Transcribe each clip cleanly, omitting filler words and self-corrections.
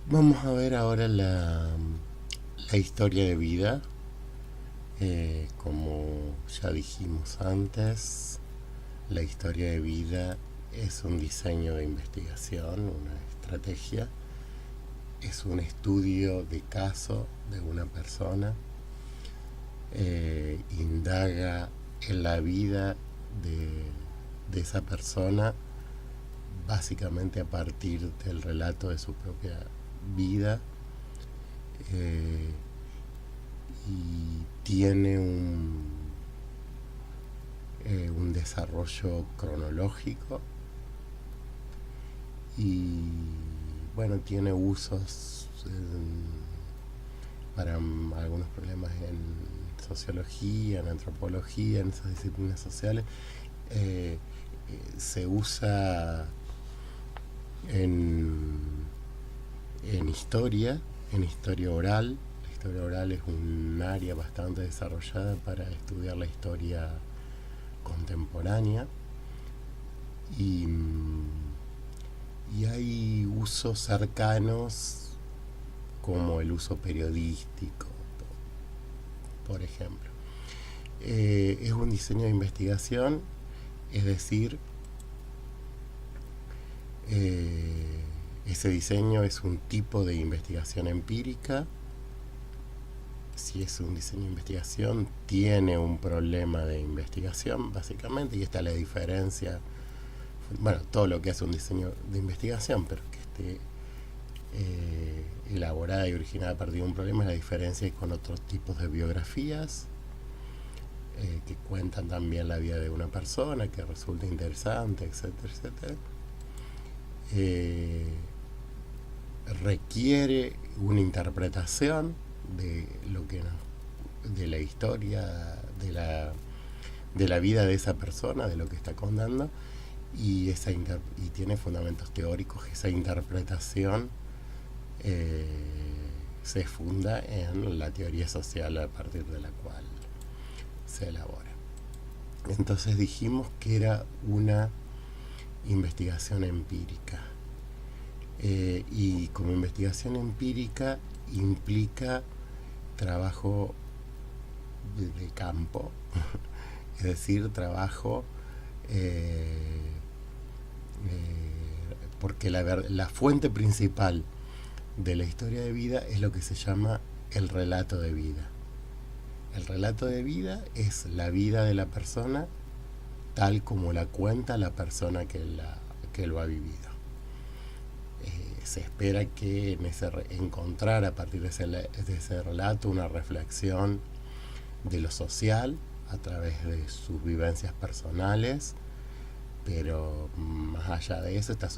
Vamos a ver ahora la historia de vida. Como ya dijimos antes, la historia de vida es un diseño de investigación, una estrategia, es un estudio de caso de una persona, indaga en la vida de esa persona básicamente a partir del relato de su propia vida, eh, y tiene un desarrollo cronológico y bueno, tiene usos para algunos problemas en sociología, en antropología, en esas disciplinas sociales. Eh, Se usa en, en historia oral. La historia oral es un área bastante desarrollada para estudiar la historia contemporánea y, y hay usos cercanos como el uso periodístico, por ejemplo. Es un diseño de investigación, es decir, ese diseño es un tipo de investigación empírica. Si es un diseño de investigación, tiene un problema de investigación, básicamente, y esta es la diferencia. Bueno, todo lo que hace un diseño de investigación, pero que esté elaborada y originada a partir de un problema, es la diferencia con otros tipos de biografías que cuentan también la vida de una persona, que resulta interesante, etcétera, etcétera. Eh, Requiere una interpretación de lo que de la historia, de la vida de esa persona, de lo que está contando, y tiene fundamentos teóricos. Esa interpretación eh, se funda en la teoría social a partir de la cual se elabora. Entonces dijimos que era una investigación empírica. Y como investigación empírica implica trabajo de campo, es decir, trabajo porque la fuente principal de la historia de vida es lo que se llama el relato de vida. El relato de vida es la vida de la persona tal como la cuenta la persona que lo ha vivido. Se espera que encontrar a partir de ese relato una reflexión de lo social a través de sus vivencias personales, pero más allá de eso está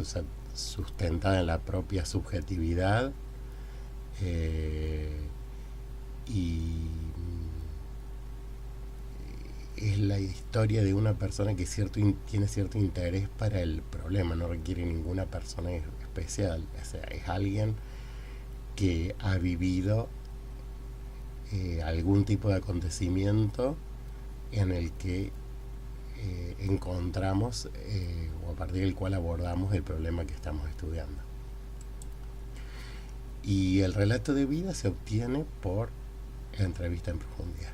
sustentada en la propia subjetividad, y es la historia de una persona que tiene cierto interés para el problema, no requiere ninguna persona especial, o sea, es alguien que ha vivido algún tipo de acontecimiento en el que encontramos o a partir del cual abordamos el problema que estamos estudiando. Y el relato de vida se obtiene por la entrevista en profundidad.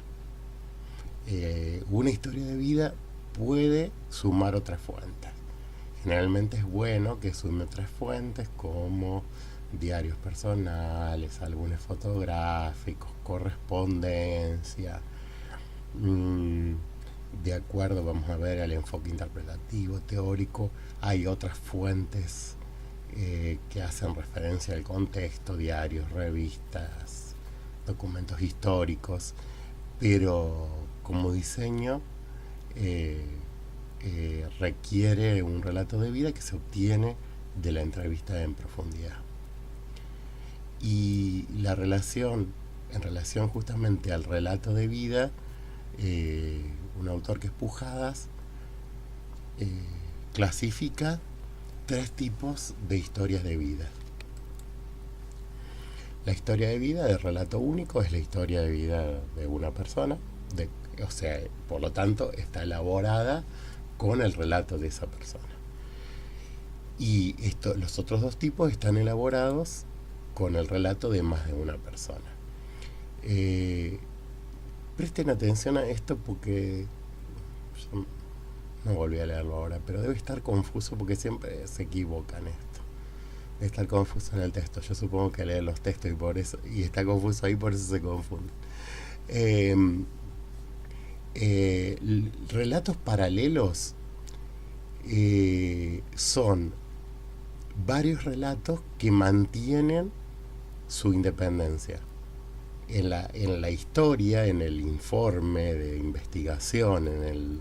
Una historia de vida puede sumar otras fuentes. Generalmente es bueno que sume otras fuentes como diarios personales, álbumes fotográficos, correspondencia. De acuerdo, vamos a ver, al enfoque interpretativo, teórico, hay otras fuentes que hacen referencia al contexto, diarios, revistas, documentos históricos, pero como diseño requiere un relato de vida que se obtiene de la entrevista en profundidad. Y en relación justamente al relato de vida, un autor que es Pujadas clasifica 3 tipos de historias de vida. La historia de vida de relato único es la historia de vida de una persona, o sea, por lo tanto está elaborada con el relato de esa persona. Y los otros 2 tipos están elaborados con el relato de más de una persona. Presten atención a esto porque yo no volví a leerlo ahora, pero debe estar confuso porque siempre se equivocan esto. Debe estar confuso en el texto. Yo supongo que leen los textos y está confuso ahí, por eso se confunde. Eh, Relatos paralelos son varios relatos que mantienen su independencia. En la historia, en el informe de investigación en el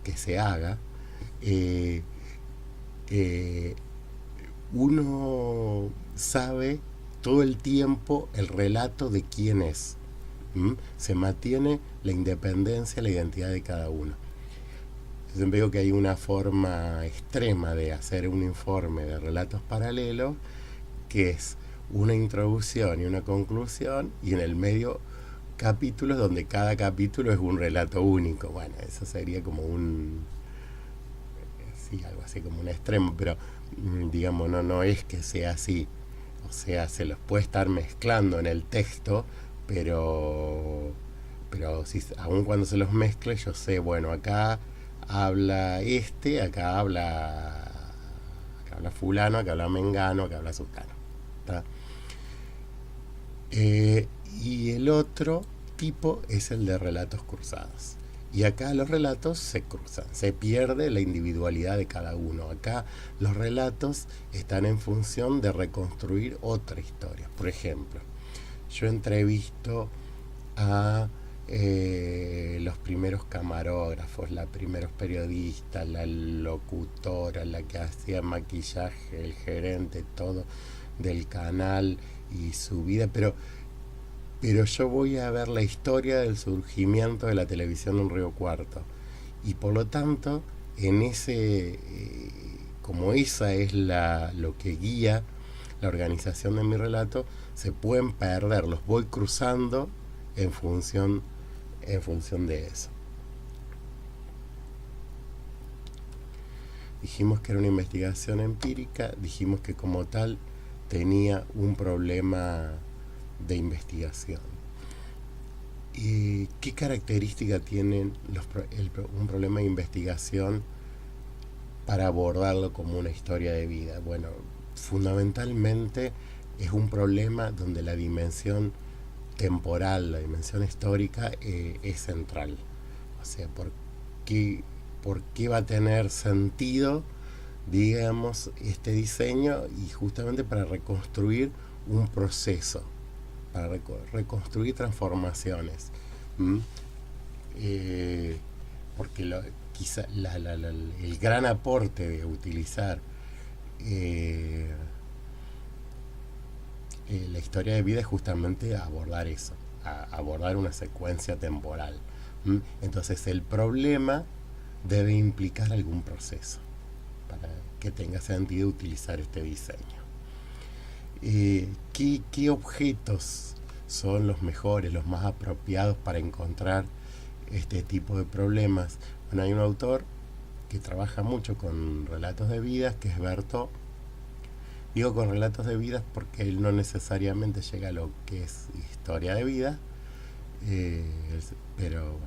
que se haga, uno sabe todo el tiempo el relato de quién es. Se mantiene la independencia, la identidad de cada uno. Yo siempre digo que hay una forma extrema de hacer un informe de relatos paralelos, que es una introducción y una conclusión, y en el medio capítulos donde cada capítulo es un relato único. Bueno, eso sería como sí, algo así como un extremo, pero digamos, no es que sea así. O sea, se los puede estar mezclando en el texto, pero si, aun cuando se los mezcle, yo sé, bueno, acá habla acá habla fulano, acá habla mengano, acá habla sultano. ¿Tá? Y el otro tipo es el de relatos cruzados. Y acá los relatos se cruzan, se pierde la individualidad de cada uno. Acá los relatos están en función de reconstruir otra historia. Por ejemplo, yo entrevisto a los primeros camarógrafos, los primeros periodistas, la locutora, la que hacía maquillaje, el gerente, todo del canal y su vida, pero yo voy a ver la historia del surgimiento de la televisión en Río Cuarto. Y por lo tanto, en ese, como esa es lo que guía la organización de mi relato, se pueden perder, los voy cruzando en función de eso. Dijimos que era una investigación empírica, dijimos que como tal tenía un problema de investigación. ¿Qué característica tienen un problema de investigación para abordarlo como una historia de vida? Bueno, fundamentalmente es un problema donde la dimensión temporal, la dimensión histórica es central. O sea, ¿por qué va a tener sentido, digamos, este diseño? Y justamente para reconstruir un proceso, para reconstruir transformaciones. Porque quizá el gran aporte de utilizar la historia de vida es justamente abordar eso, abordar una secuencia temporal. Entonces el problema debe implicar algún proceso para que tenga sentido utilizar este diseño. ¿Qué objetos son los mejores, los más apropiados para encontrar este tipo de problemas? Bueno, hay un autor que trabaja mucho con relatos de vidas, que es Berthaud. Digo con relatos de vidas porque él no necesariamente llega a lo que es historia de vida, pero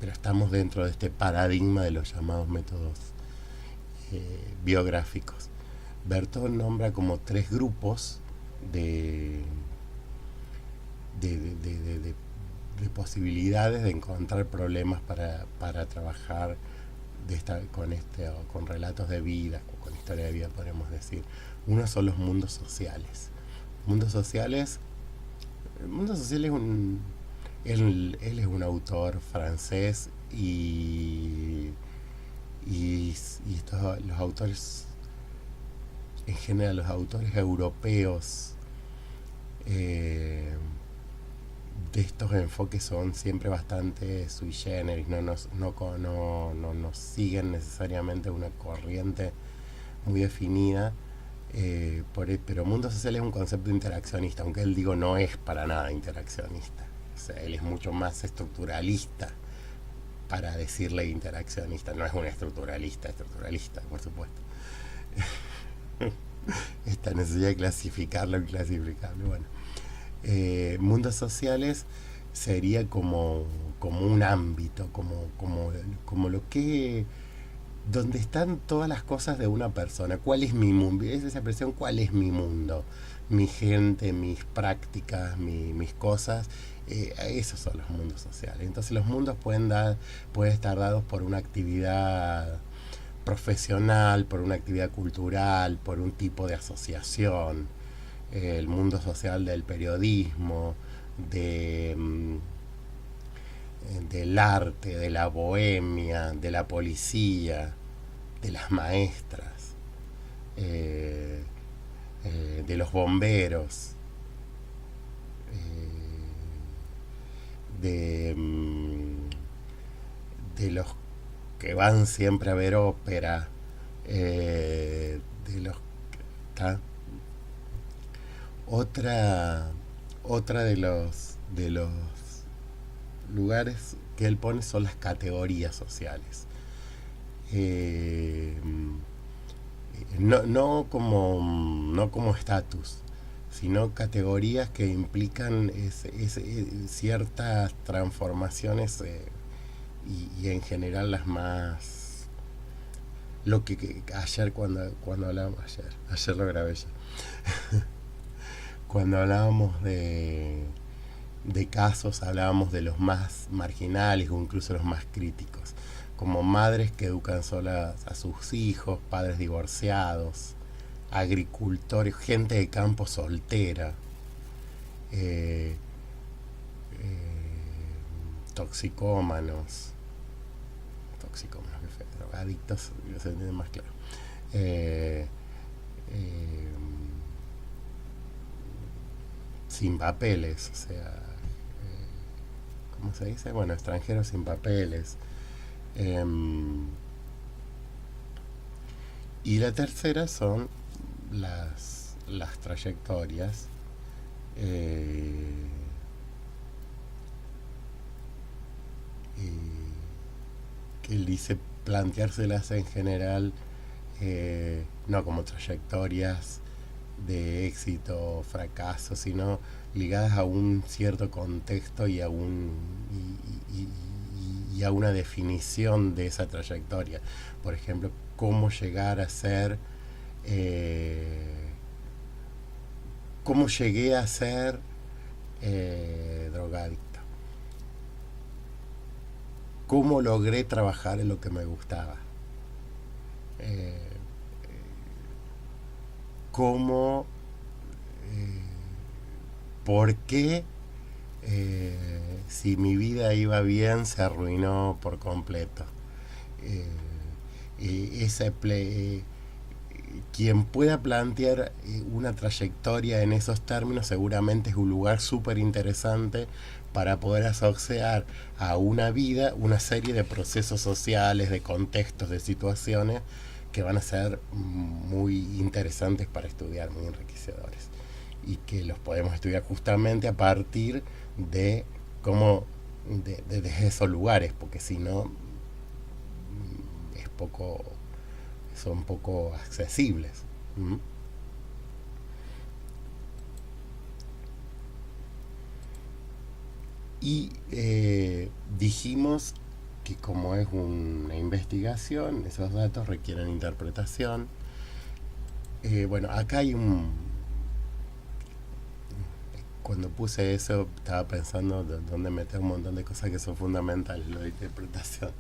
estamos dentro de este paradigma de los llamados métodos biográficos. Berthaud nombra como 3 grupos de posibilidades de encontrar problemas para trabajar con relatos de vida, con historia de vida, podemos decir. Uno son los mundos sociales. El mundo social es él es un autor francés y los autores, en general los autores europeos de estos enfoques son siempre bastante sui generis, no nos siguen necesariamente una corriente muy definida, pero mundo social es un concepto interaccionista, aunque él no es para nada interaccionista. O sea, él es mucho más estructuralista para decirle interaccionista. No es un estructuralista, por supuesto. esta necesidad de clasificarlo inclasificable. Bueno, mundos sociales sería como un ámbito, como lo que donde están todas las cosas de una persona. ¿Cuál es mi mundo? Es esa expresión, ¿cuál es mi mundo? Mi gente, mis prácticas, mis cosas. Esos son los mundos sociales. Entonces los mundos pueden estar dados por una actividad profesional, por una actividad cultural, por un tipo de asociación. El mundo social del periodismo, del arte, de la bohemia, de la policía, de las maestras, de los bomberos, de los que van siempre a ver ópera, de los... ¿tá? Otra de los lugares que él pone son las categorías sociales. No como estatus, sino categorías que implican ciertas transformaciones y en general las más... Lo que ayer cuando hablábamos, ayer lo grabé ya, cuando hablábamos de casos, hablábamos de los más marginales o incluso los más críticos, como madres que educan solas a sus hijos, padres divorciados, agricultores, gente de campo soltera, toxicómanos, drogadictos, se entiende más claro. Sin papeles, o sea, ¿cómo se dice? Bueno, extranjeros sin papeles. Y la tercera son las trayectorias que él dice planteárselas en general, no como trayectorias de éxito o fracaso, sino ligadas a un cierto contexto y a una definición de esa trayectoria. Por ejemplo, cómo llegar a ser, cómo llegué a ser drogadicto, cómo logré trabajar en lo que me gustaba, cómo, por qué, si mi vida iba bien, se arruinó por completo. Quien pueda plantear una trayectoria en esos términos seguramente es un lugar súper interesante para poder asociar a una vida una serie de procesos sociales, de contextos, de situaciones que van a ser muy interesantes para estudiar, muy enriquecedores, y que los podemos estudiar justamente a partir de cómo desde esos lugares, porque si no son poco accesibles. Y dijimos que como es una investigación, esos datos requieren interpretación. Bueno, acá hay cuando puse eso estaba pensando dónde meter un montón de cosas que son fundamentales, lo de interpretación.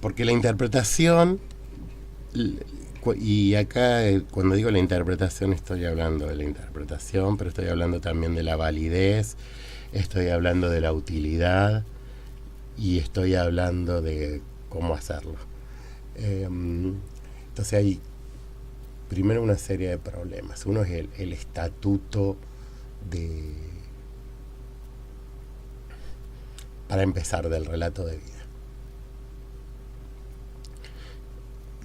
Porque la interpretación, y acá cuando digo la interpretación estoy hablando de la interpretación, pero estoy hablando también de la validez, estoy hablando de la utilidad y estoy hablando de cómo hacerlo. Entonces hay primero una serie de problemas. Uno es el estatuto para empezar, del relato de vida,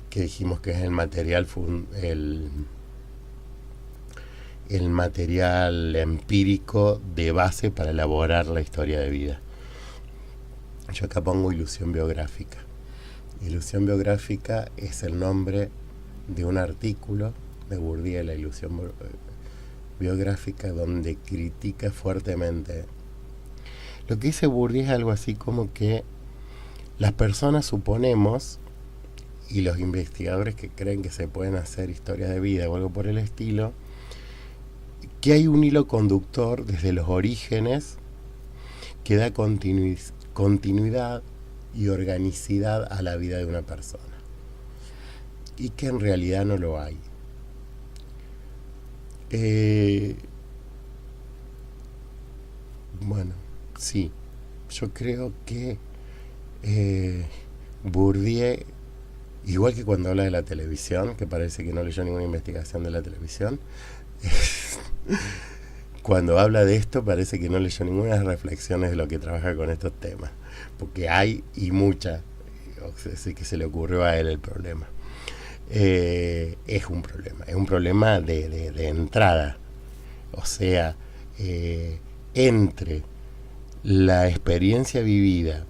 que dijimos que es el material el material empírico de base para elaborar la historia de vida. Yo acá pongo ilusión biográfica. Ilusión biográfica es el nombre de un artículo de Bourdieu, la ilusión biográfica, donde critica fuertemente. Lo que dice Bourdieu es algo así como que las personas suponemos, y los investigadores que creen que se pueden hacer historias de vida o algo por el estilo, que hay un hilo conductor desde los orígenes que da continuidad y organicidad a la vida de una persona, y que en realidad no lo hay. Bueno, sí, yo creo que Bourdieu, igual que cuando habla de la televisión, que parece que no leyó ninguna investigación de la televisión, cuando habla de esto parece que no leyó ninguna reflexiones de lo que trabaja con estos temas, porque hay y muchas, así que se le ocurrió a él el problema. Es un problema de entrada, o sea, entre la experiencia vivida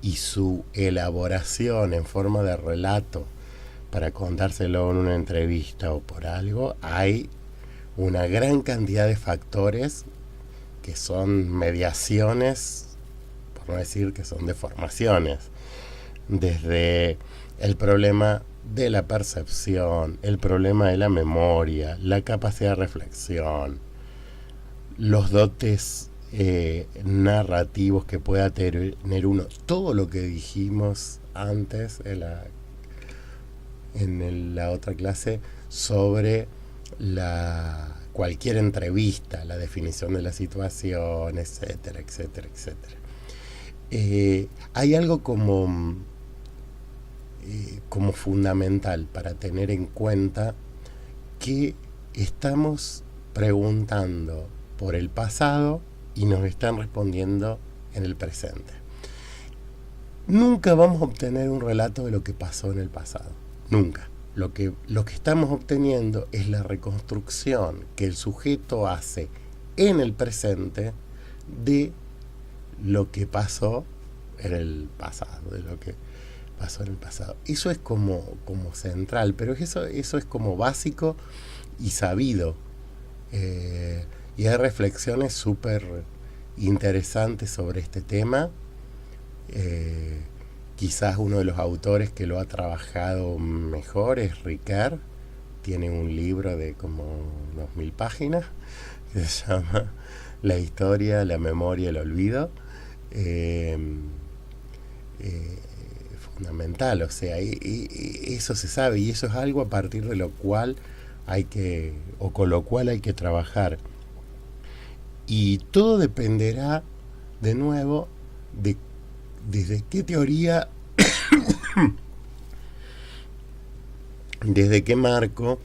y su elaboración en forma de relato para contárselo en una entrevista o por algo, hay una gran cantidad de factores que son mediaciones, por no decir que son deformaciones, desde el problema de la percepción, el problema de la memoria, la capacidad de reflexión, los dotes narrativos que pueda tener uno, todo lo que dijimos antes en la otra clase sobre cualquier entrevista, la definición de la situación, etcétera, etcétera, etcétera. Hay algo como fundamental para tener en cuenta, que estamos preguntando por el pasado y nos están respondiendo en el presente. Nunca vamos a obtener un relato de lo que pasó en el pasado, nunca. Lo que estamos obteniendo es la reconstrucción que el sujeto hace en el presente de lo que pasó en el pasado, de lo que pasó en el pasado. Eso es como central, pero eso es como básico y sabido. Y hay reflexiones súper interesantes sobre este tema. Quizás uno de los autores que lo ha trabajado mejor es Ricard. Tiene un libro de como 2000 páginas que se llama La historia, la memoria, el olvido. Fundamental, o sea, eso se sabe, y eso es algo a partir de lo cual con lo cual hay que trabajar. Y todo dependerá, de nuevo, desde qué teoría, desde qué marco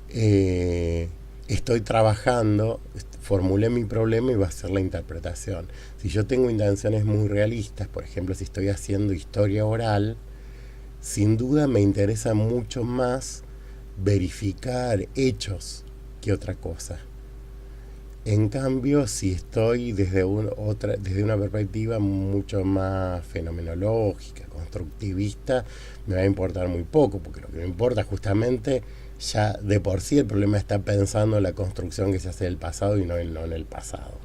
estoy trabajando, formulé mi problema y va a ser la interpretación. Si yo tengo intenciones muy realistas, por ejemplo, si estoy haciendo historia oral, sin duda me interesa mucho más verificar hechos que otra cosa. En cambio, si estoy desde una perspectiva mucho más fenomenológica, constructivista, me va a importar muy poco, porque lo que me importa justamente, ya de por sí el problema está pensando en la construcción que se hace del pasado y no en el pasado.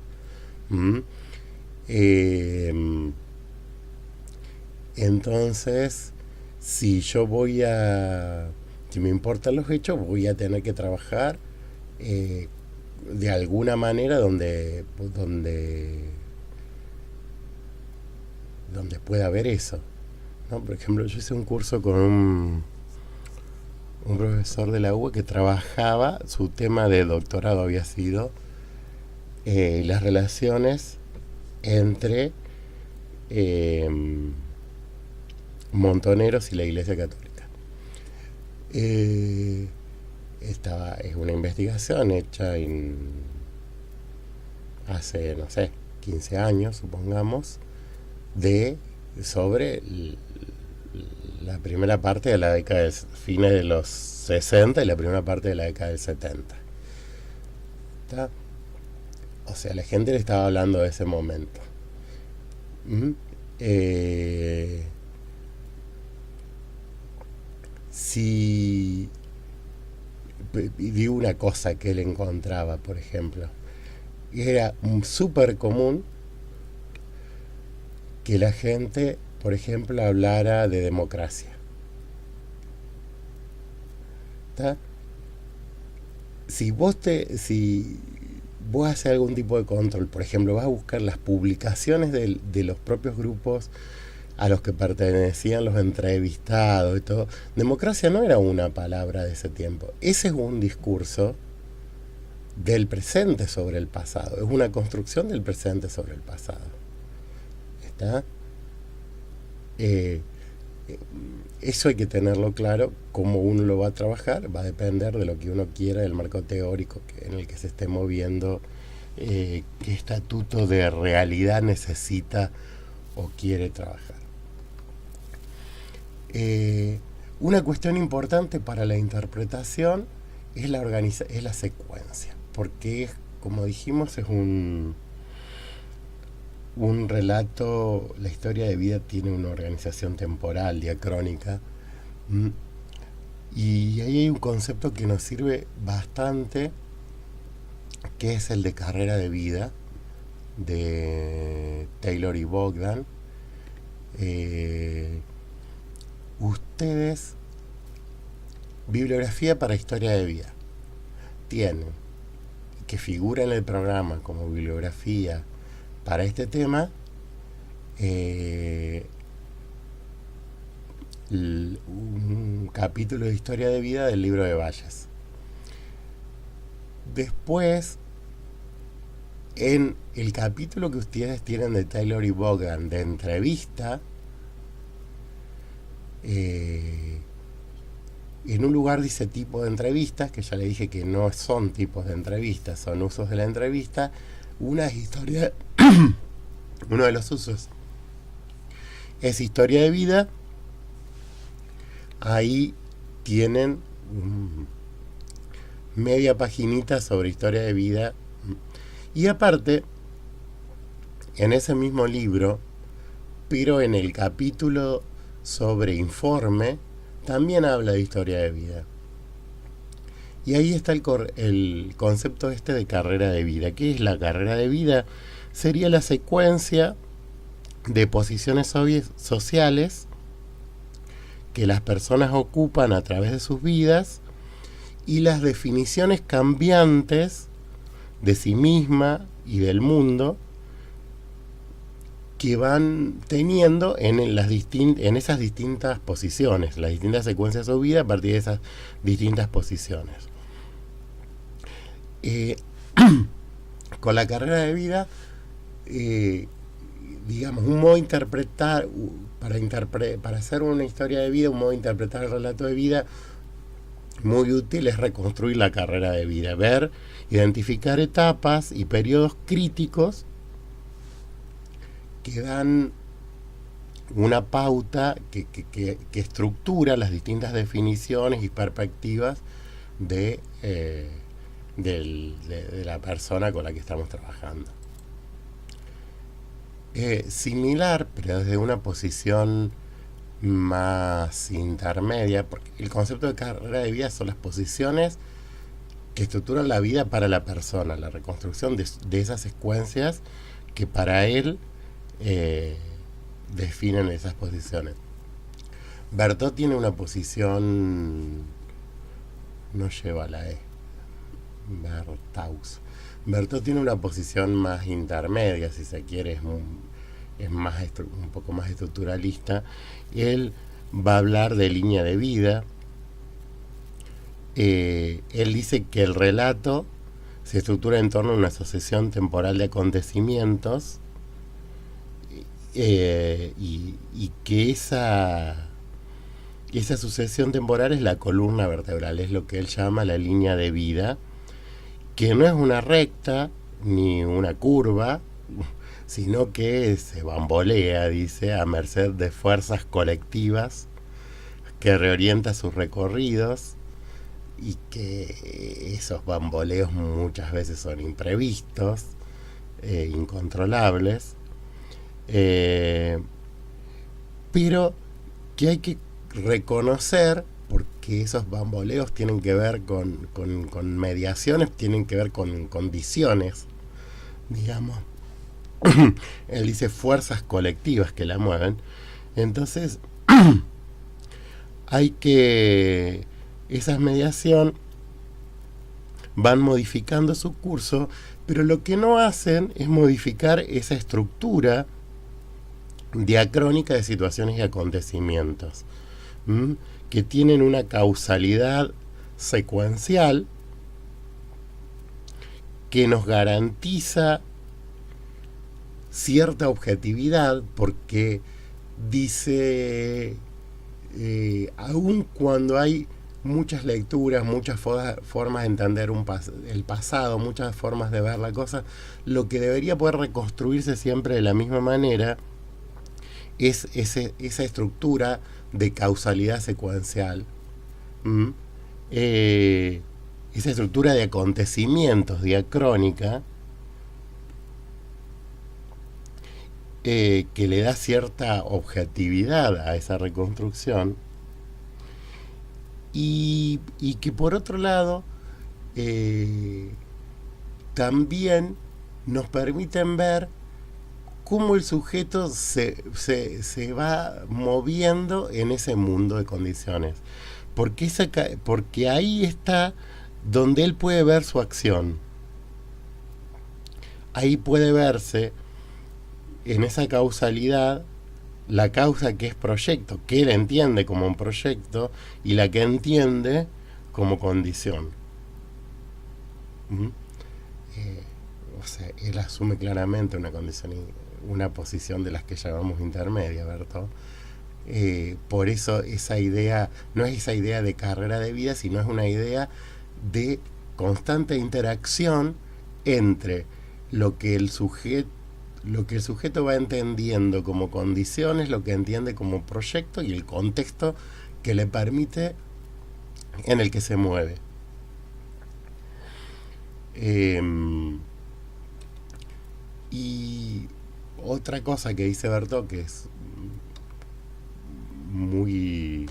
Entonces, si me importan los hechos, voy a tener que trabajar de alguna manera donde pueda haber eso, ¿no? Por ejemplo, yo hice un curso con un profesor de la UBA que trabajaba, su tema de doctorado había sido las relaciones entre montoneros y la Iglesia Católica. Es una investigación hecha hace, no sé, 15 años, supongamos, sobre la primera parte de la década de fines de los 60 y la primera parte de la década del 70. ¿Está? O sea, la gente le estaba hablando de ese momento. si digo una cosa que él encontraba, por ejemplo, era súper común que la gente, por ejemplo, hablara de democracia. ¿Está? Si vos haces algún tipo de control, por ejemplo, vas a buscar las publicaciones de los propios grupos a los que pertenecían los entrevistados y todo, democracia no era una palabra de ese tiempo. Ese es un discurso del presente sobre el pasado, es una construcción del presente sobre el pasado. ¿Está? Eso hay que tenerlo claro. Cómo uno lo va a trabajar va a depender de lo que uno quiera, del marco teórico en el que se esté moviendo, qué estatuto de realidad necesita o quiere trabajar. Una cuestión importante para la interpretación es la secuencia, porque como dijimos, es un relato. La historia de vida tiene una organización temporal, diacrónica, y ahí hay un concepto que nos sirve bastante, que es el de carrera de vida, de Taylor y Bogdan. Ustedes, bibliografía para historia de vida, tienen, que figura en el programa como bibliografía para este tema, un capítulo de historia de vida del libro de Valles. Después, en el capítulo que ustedes tienen de Taylor y Bogdan de entrevista, en un lugar dice tipo de entrevistas, que ya le dije que no son tipos de entrevistas, son usos de la entrevista. Una es historia, uno de los usos es historia de vida. Ahí tienen media paginita sobre historia de vida. Y aparte, en ese mismo libro, pero en el capítulo sobre informe, también habla de historia de vida. Y ahí está el concepto de carrera de vida. ¿Qué es la carrera de vida? Sería la secuencia de posiciones sociales que las personas ocupan a través de sus vidas y las definiciones cambiantes de sí misma y del mundo que van teniendo en esas distintas posiciones, las distintas secuencias de su vida a partir de esas distintas posiciones. Con la carrera de vida, digamos, un modo de interpretar, para hacer una historia de vida, un modo de interpretar el relato de vida muy útil es reconstruir la carrera de vida, identificar etapas y periodos críticos que dan una pauta que estructura las distintas definiciones y perspectivas de la persona con la que estamos trabajando. Similar, pero desde una posición más intermedia, porque el concepto de carrera de vida son las posiciones que estructuran la vida para la persona, la reconstrucción de esas secuencias que para él definen esas posiciones. Bertot tiene una posición, no lleva la E, Bertot tiene una posición más intermedia, si se quiere, es más un poco más estructuralista. Él va a hablar de línea de vida. Él dice que el relato se estructura en torno a una sucesión temporal de acontecimientos, y que esa sucesión temporal es la columna vertebral, es lo que él llama la línea de vida, que no es una recta ni una curva, sino que se bambolea, dice, a merced de fuerzas colectivas que reorienta sus recorridos, y que esos bamboleos muchas veces son imprevistos, incontrolables, pero que hay que reconocer, que esos bamboleos tienen que ver con mediaciones, tienen que ver con condiciones, digamos. Él dice fuerzas colectivas que la mueven. Entonces, hay que... Esas mediación van modificando su curso, pero lo que no hacen es modificar esa estructura diacrónica de situaciones y acontecimientos, que tienen una causalidad secuencial que nos garantiza cierta objetividad, porque dice, aun cuando hay muchas lecturas, muchas formas de entender el pasado, muchas formas de ver la cosa, lo que debería poder reconstruirse siempre de la misma manera es esa estructura de causalidad secuencial, esa estructura de acontecimientos diacrónica, que le da cierta objetividad a esa reconstrucción, y que por otro lado también nos permiten ver cómo el sujeto se va moviendo en ese mundo de condiciones, porque ahí está donde él puede ver su acción. Ahí puede verse en esa causalidad la causa que es proyecto, que él entiende como un proyecto, y la que entiende como condición. O sea, él asume claramente una condición, una posición de las que llamamos intermedia, ¿verdad? Por eso esa idea no es esa idea de carrera de vida, sino es una idea de constante interacción entre lo que el sujeto va entendiendo como condiciones, lo que entiende como proyecto, y el contexto que le permite, en el que se mueve. Y otra cosa que dice Bertot, que es muy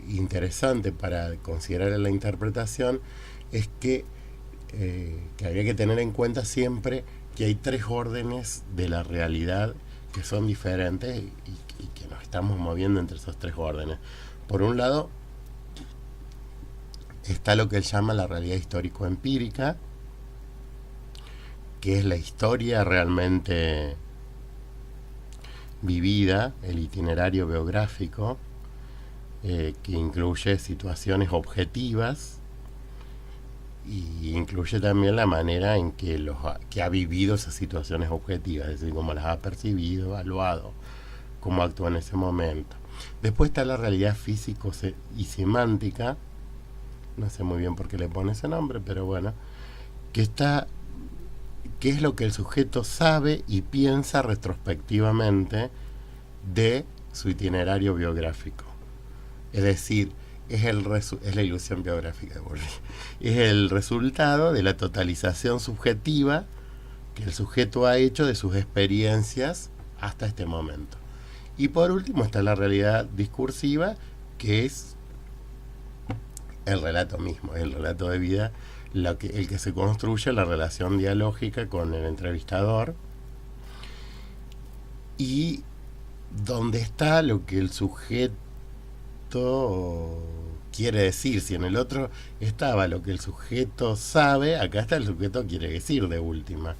interesante para considerar en la interpretación, es que habría que tener en cuenta siempre que hay tres órdenes de la realidad que son diferentes y que nos estamos moviendo entre esos tres órdenes. Por un lado está lo que él llama la realidad histórico-empírica, que es la historia realmente vivida, el itinerario biográfico, que incluye situaciones objetivas y incluye también la manera en que ha vivido esas situaciones objetivas, es decir, cómo las ha percibido, evaluado, cómo actúa en ese momento. Después está la realidad físico y semántica, no sé muy bien por qué le pone ese nombre, pero bueno, que es lo que el sujeto sabe y piensa retrospectivamente de su itinerario biográfico. Es decir, es la ilusión biográfica, es el resultado de la totalización subjetiva que el sujeto ha hecho de sus experiencias hasta este momento. Y por último está la realidad discursiva, que es el relato mismo, el relato de vida, el que se construye, la relación dialógica con el entrevistador, y donde está lo que el sujeto quiere decir. Si en el otro estaba lo que el sujeto sabe, acá está el sujeto quiere decir de última,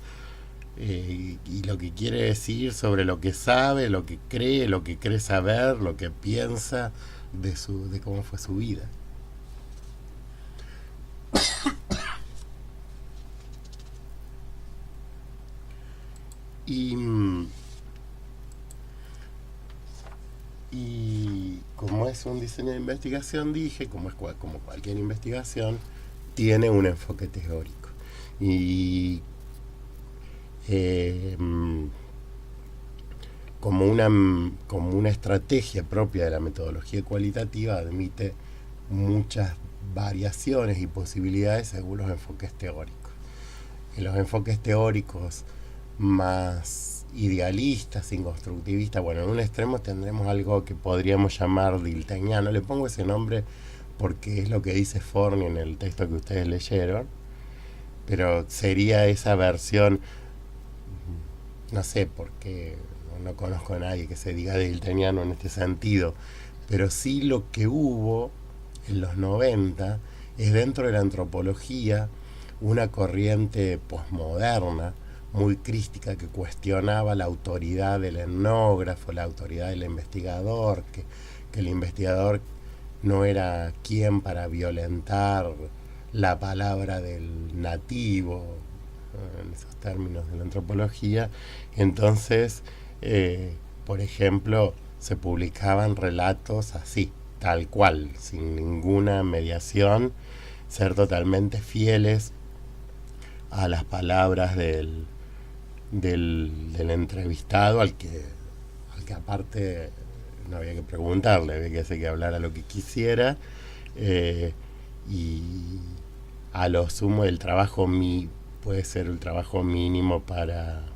y lo que quiere decir sobre lo que sabe, lo que cree saber, lo que piensa de cómo fue su vida. Y como es un diseño de investigación, dije, como cualquier investigación, tiene un enfoque teórico. Y como una estrategia propia de la metodología cualitativa, admite muchas variaciones y posibilidades según los enfoques teóricos. En los enfoques teóricos más idealista, sin constructivista. Bueno, en un extremo tendremos algo que podríamos llamar dilteniano. Le pongo ese nombre porque es lo que dice Forni en el texto que ustedes leyeron, pero sería esa versión, no sé, porque no conozco a nadie que se diga dilteniano en este sentido, pero sí lo que hubo en los 90 es, dentro de la antropología, una corriente posmoderna muy crítica que cuestionaba la autoridad del etnógrafo, la autoridad del investigador, que el investigador no era quien para violentar la palabra del nativo, en esos términos de la antropología. Entonces, por ejemplo, se publicaban relatos así, tal cual, sin ninguna mediación, ser totalmente fieles a las palabras del entrevistado, al que aparte no había que preguntarle, había que hacer que hablara lo que quisiera, y a lo sumo el trabajo puede ser el trabajo mínimo para,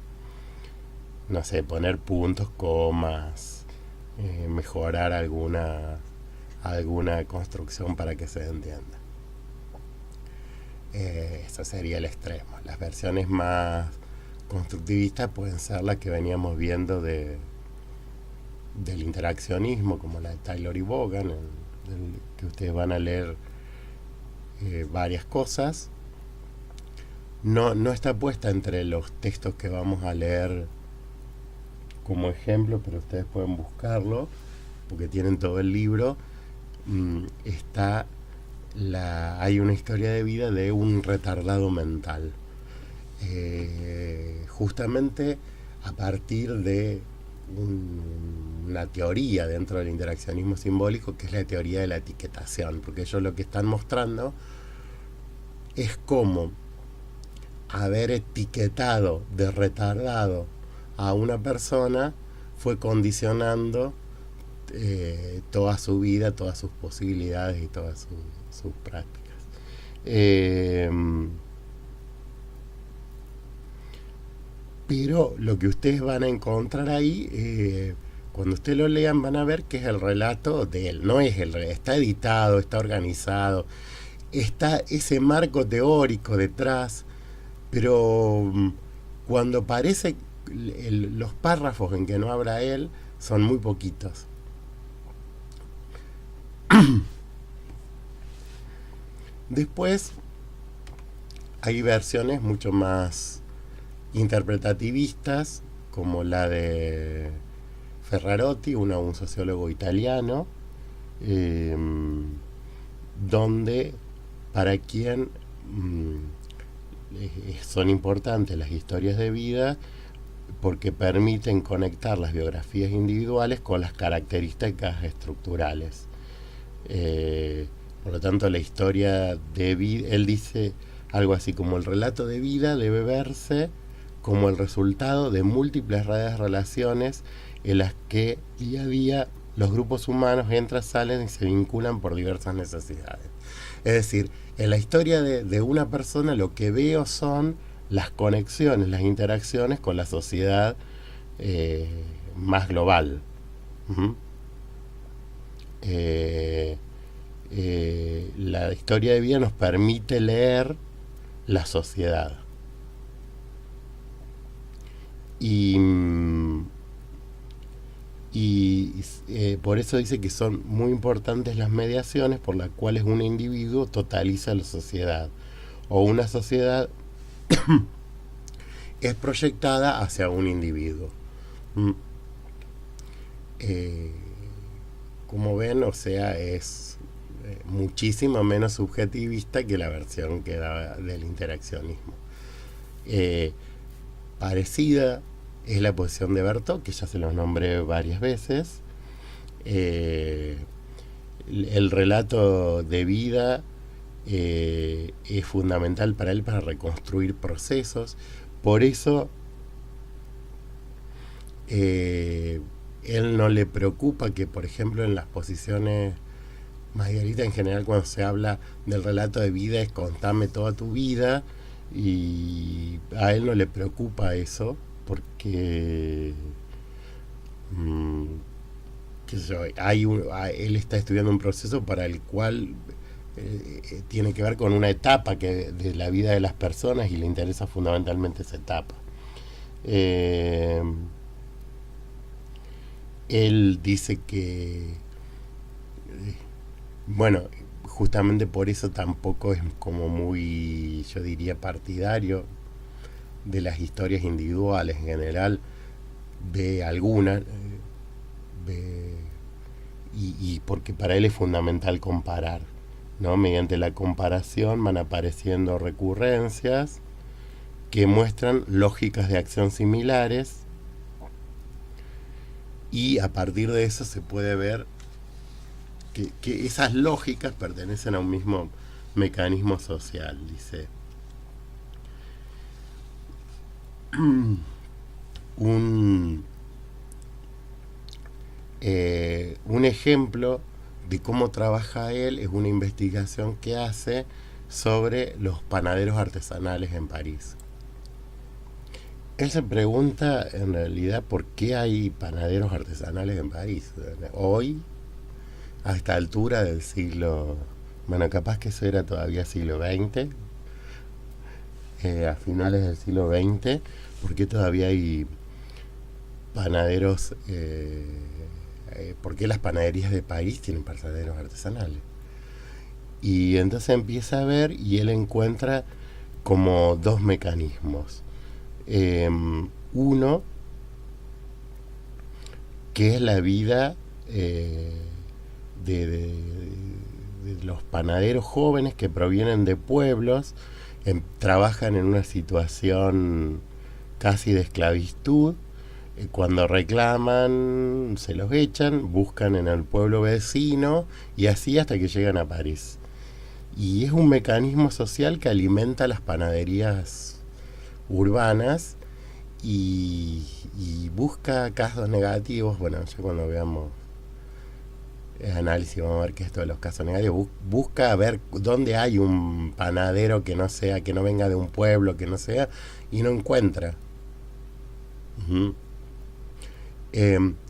no sé, poner puntos, comas, mejorar alguna construcción para que se entienda. Eso sería el extremo. Las versiones más constructivistas pueden ser las que veníamos viendo del interaccionismo, como la de Taylor y Vaughan, que ustedes van a leer varias cosas. No está puesta entre los textos que vamos a leer como ejemplo, pero ustedes pueden buscarlo porque tienen todo el libro. Hay una historia de vida de un retardado mental, justamente a partir de una teoría dentro del interaccionismo simbólico, que es la teoría de la etiquetación, porque ellos lo que están mostrando es cómo haber etiquetado de retardado a una persona fue condicionando toda su vida, todas sus posibilidades y todas sus prácticas. Pero lo que ustedes van a encontrar ahí, cuando ustedes lo lean, van a ver que es el relato de él, no es el relato, está editado, está organizado, está ese marco teórico detrás, pero cuando aparece los párrafos en que no habla él, son muy poquitos. Después hay versiones mucho más interpretativistas, como la de Ferrarotti, un sociólogo italiano, donde para quien son importantes las historias de vida porque permiten conectar las biografías individuales con las características estructurales. Por lo tanto, la historia de vida, él dice algo así como: el relato de vida debe verse como el resultado de múltiples redes de relaciones en las que día a día los grupos humanos entran, salen y se vinculan por diversas necesidades. Es decir, en la historia de una persona lo que veo son las conexiones, las interacciones con la sociedad más global. La historia de vida nos permite leer la sociedad. Y por eso dice que son muy importantes las mediaciones por las cuales un individuo totaliza la sociedad, o una sociedad es proyectada hacia un individuo. Como ven, o sea, es muchísimo menos subjetivista que la versión que da del interaccionismo. Parecida es la posición de Berthaud, que ya se los nombré varias veces. El relato de vida es fundamental para él para reconstruir procesos. Por eso él no le preocupa que, por ejemplo, en las posiciones materialistas, en general, cuando se habla del relato de vida, es contame toda tu vida, y a él no le preocupa eso, porque qué sé yo, él está estudiando un proceso para el cual tiene que ver con una etapa de la vida de las personas y le interesa fundamentalmente esa etapa. Eh, Él dice que, bueno, justamente por eso tampoco es como muy, yo diría, partidario de las historias individuales en general, ve algunas, ve, y porque para él es fundamental comparar, ¿no? Mediante la comparación van apareciendo recurrencias que muestran lógicas de acción similares y a partir de eso se puede ver que esas lógicas pertenecen a un mismo mecanismo social, dice. Un, un ejemplo de cómo trabaja él es una investigación que hace sobre los panaderos artesanales en París. Él se pregunta en realidad por qué hay panaderos artesanales en París. Hoy, a esta altura del siglo, bueno, capaz que eso era todavía siglo XX, a finales del siglo XX, ¿por qué todavía hay panaderos? ¿Por qué las panaderías de París tienen panaderos artesanales? Y entonces empieza a ver y él encuentra como dos mecanismos. Uno, que es la vida de los panaderos jóvenes que provienen de pueblos, trabajan en una situación casi de esclavitud. Cuando reclaman, se los echan, buscan en el pueblo vecino y así hasta que llegan a París. Y es un mecanismo social que alimenta las panaderías urbanas y busca casos negativos. Bueno, ya cuando veamos el análisis vamos a ver que esto de los casos negativos busca ver dónde hay un panadero que no sea, que no venga de un pueblo, que no sea, y no encuentra. Uh-huh.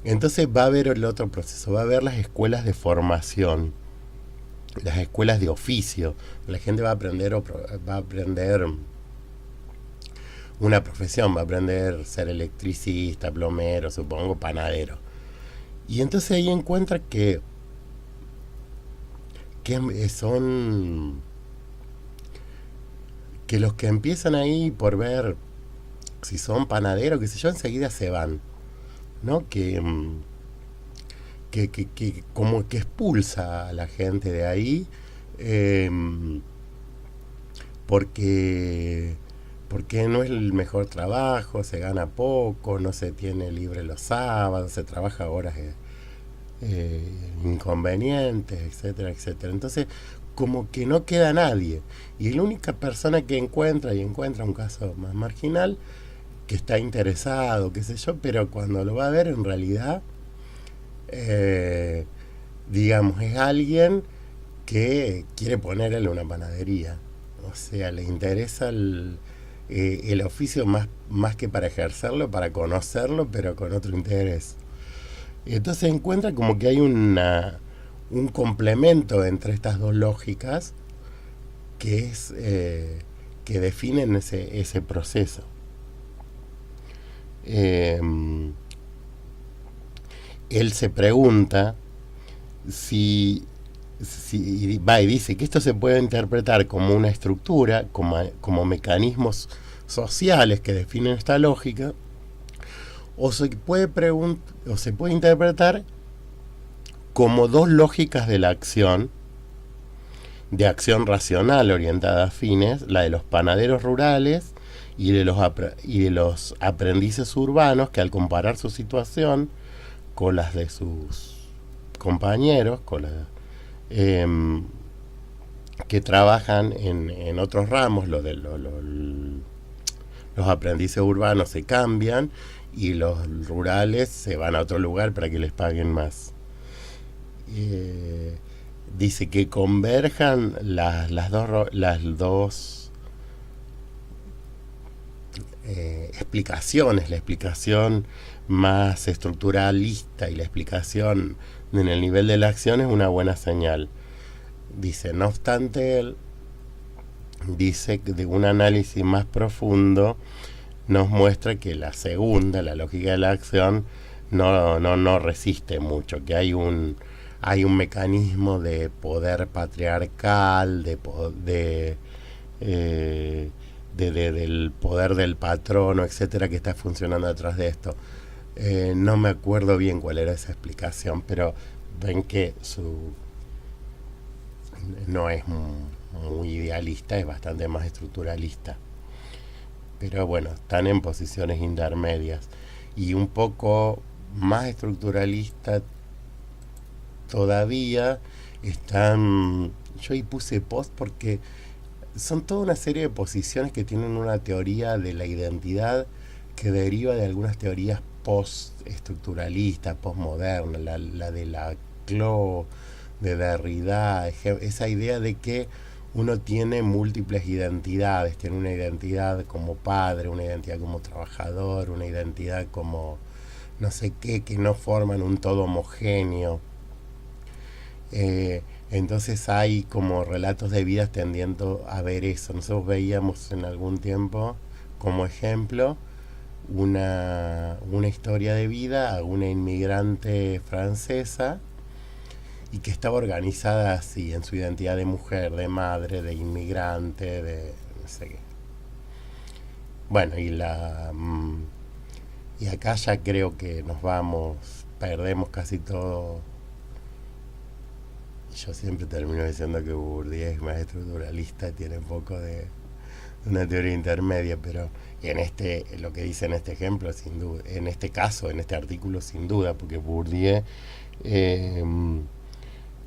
Entonces va a haber el otro proceso, va a haber las escuelas de formación, las escuelas de oficio. La gente va a aprender una profesión, va a aprender ser electricista, plomero, supongo, panadero. Y entonces ahí encuentra que son que los que empiezan ahí por ver si son panaderos, qué sé yo, enseguida se van, ¿no? Que como que expulsa a la gente de ahí, eh, porque no es el mejor trabajo, se gana poco, no se tiene libre los sábados, se trabaja horas inconvenientes, etcétera, etcétera. Entonces, como que no queda nadie. Y la única persona que encuentra un caso más marginal, que está interesado, qué sé yo, pero cuando lo va a ver en realidad, digamos, es alguien que quiere ponerle una panadería. O sea, le interesa el oficio más que para ejercerlo, para conocerlo, pero con otro interés. Entonces encuentra como que hay un complemento entre estas dos lógicas que es que definen ese proceso. Él se pregunta si va y dice que esto se puede interpretar como una estructura, como mecanismos sociales que definen esta lógica, o se puede interpretar como dos lógicas de la acción, de acción racional orientada a fines, la de los panaderos rurales y de los aprendices urbanos, que al comparar su situación con las de sus compañeros, que trabajan en otros ramos, los aprendices urbanos se cambian y los rurales se van a otro lugar para que les paguen más. Dice que converjan las dos explicaciones, la explicación más estructuralista y la explicación en el nivel de la acción es una buena señal. Dice, no obstante, él dice que de un análisis más profundo nos muestra que la segunda, la lógica de la acción, no resiste mucho, que hay un mecanismo de poder patriarcal, del poder del patrono, etcétera, que está funcionando atrás de esto. No me acuerdo bien cuál era esa explicación, pero ven que no es muy idealista, es bastante más estructuralista. Pero bueno, están en posiciones intermedias. Y un poco más estructuralista todavía están... Yo ahí puse post porque son toda una serie de posiciones que tienen una teoría de la identidad que deriva de algunas teorías post-estructuralistas, postmodernas, la de la Cló, de Derrida, esa idea de que uno tiene múltiples identidades, tiene una identidad como padre, una identidad como trabajador, una identidad como no sé qué, que no forman un todo homogéneo. Entonces hay como relatos de vidas tendiendo a ver eso. Nosotros veíamos en algún tiempo como ejemplo una historia de vida a una inmigrante francesa y que estaba organizada así en su identidad de mujer, de madre, de inmigrante, de no sé qué. Bueno, y acá ya creo que perdemos casi todo. Yo siempre termino diciendo que Bourdieu es más estructuralista, tiene un poco de una teoría intermedia, pero lo que dice en este ejemplo, sin duda, en este caso, en este artículo, sin duda, porque Bourdieu, eh,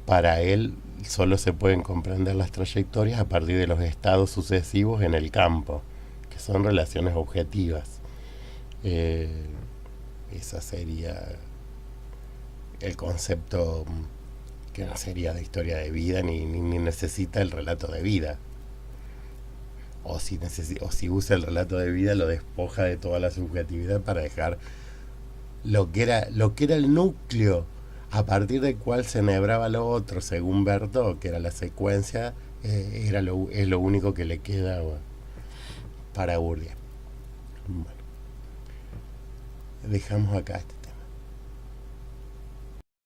para él, solo se pueden comprender las trayectorias a partir de los estados sucesivos en el campo, que son relaciones objetivas. Eh, Ese sería el concepto que no sería de historia de vida ni necesita el relato de vida. O si usa el relato de vida, lo despoja de toda la subjetividad para dejar lo que era el núcleo a partir del cual se enhebraba lo otro, según Berthaud, que era la secuencia, es lo único que le queda para Bourdieu. Bueno, dejamos acá